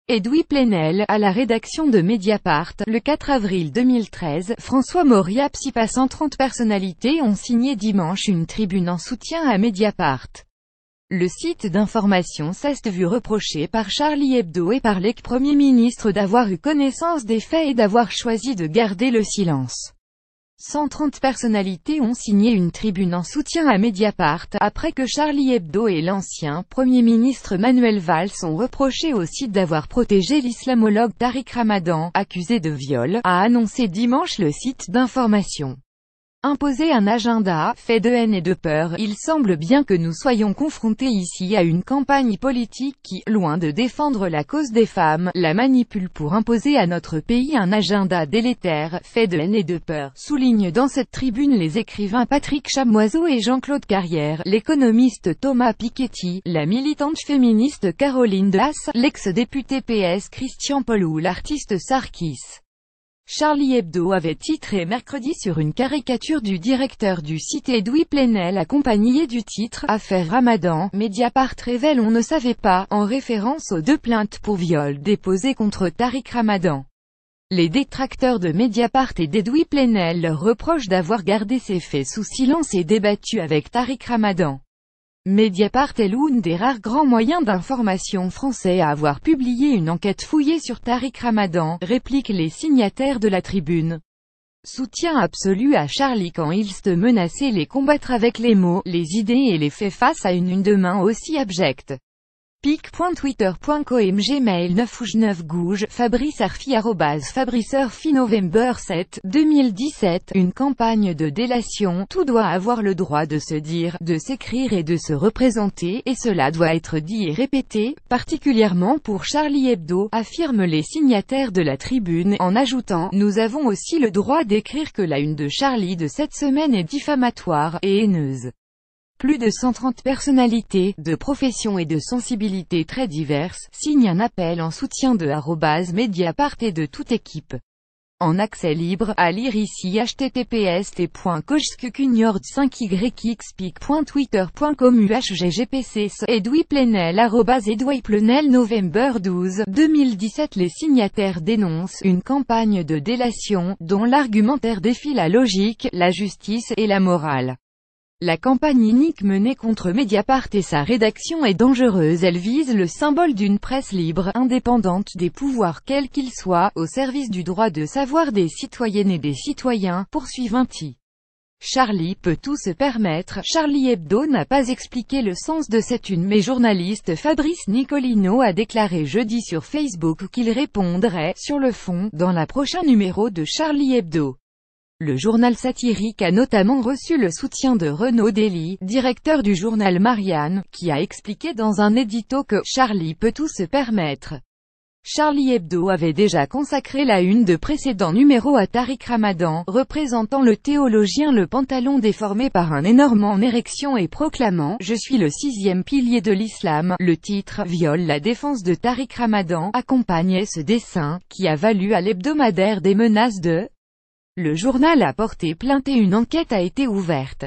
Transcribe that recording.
Edoui Plenel, à la rédaction de Mediapart, le 4 avril 2013, François Mauriac. 130 personnalités ont signé dimanche une tribune en soutien à Mediapart. Le site d'information s'est vu reprocher par Charlie Hebdo et par l'ex-premier ministre d'avoir eu connaissance des faits et d'avoir choisi de garder le silence. 130 personnalités ont signé une tribune en soutien à Mediapart, après que Charlie Hebdo et l'ancien Premier ministre Manuel Valls ont reproché au site d'avoir protégé l'islamologue Tariq Ramadan, accusé de viol, a annoncé dimanche le site d'information. Imposer un agenda, fait de haine et de peur, il semble bien que nous soyons confrontés ici à une campagne politique qui, loin de défendre la cause des femmes, la manipule pour imposer à notre pays un agenda délétère, fait de haine et de peur, soulignent dans cette tribune les écrivains Patrick Chamoiseau et Jean-Claude Carrière, l'économiste Thomas Piketty, la militante féministe Caroline Dehaas, l'ex-député PS Christian Paul ou l'artiste Sarkis. Charlie Hebdo avait titré mercredi sur une caricature du directeur du site Edoui Plenel accompagné du titre « Affaire Ramadan, Mediapart révèle on ne savait pas » en référence aux 2 plaintes pour viol déposées contre Tariq Ramadan. Les détracteurs de Mediapart et d'Edoui Plenel leur reprochent d'avoir gardé ces faits sous silence et débattu avec Tariq Ramadan. Mediapart est l'un des rares grands moyens d'information français à avoir publié une enquête fouillée sur Tariq Ramadan, répliquent les signataires de la tribune. Soutien absolu à Charlie quand il se menaçait les combattre avec les mots, les idées et les faits face à une de main aussi abjecte. pic.twitter.com Gmail 9 ou 9 gouge, Fabrice Arfi Fabrice Arfi November 7, 2017, une campagne de délation, tout doit avoir le droit de se dire, de s'écrire et de se représenter, et cela doit être dit et répété, particulièrement pour Charlie Hebdo, affirment les signataires de la tribune, en ajoutant, nous avons aussi le droit d'écrire que la une de Charlie de cette semaine est diffamatoire, et haineuse. Plus de 130 personnalités, de professions et de sensibilités très diverses, signent un appel en soutien de @Mediapart et de toute équipe. En accès libre, à lire ici https://t.coachsq5yxpic.twitter.com UHGGPC Edoui Plenel @Edoui Plenel November 12, 2017 Les signataires dénoncent une campagne de délation, dont l'argumentaire défie la logique, la justice et la morale. La campagne inique menée contre Mediapart et sa rédaction est dangereuse, elle vise le symbole d'une presse libre, indépendante des pouvoirs quels qu'ils soient, au service du droit de savoir des citoyennes et des citoyens, poursuivent-ils. Charlie peut tout se permettre. Charlie Hebdo n'a pas expliqué le sens de cette une mais journaliste Fabrice Nicolino a déclaré jeudi sur Facebook qu'il répondrait, sur le fond, dans la prochain numéro de Charlie Hebdo. Le journal satirique a notamment reçu le soutien de Renaud Dely, directeur du journal Marianne, qui a expliqué dans un édito que « Charlie peut tout se permettre ». Charlie Hebdo avait déjà consacré la une de précédents numéros à Tariq Ramadan, représentant le théologien le pantalon déformé par un énorme en érection et proclamant « Je suis le 6e pilier de l'islam ». Le titre « Viol la défense de Tariq Ramadan » accompagnait ce dessin, qui a valu à l'hebdomadaire des menaces de Le journal a porté plainte et une enquête a été ouverte.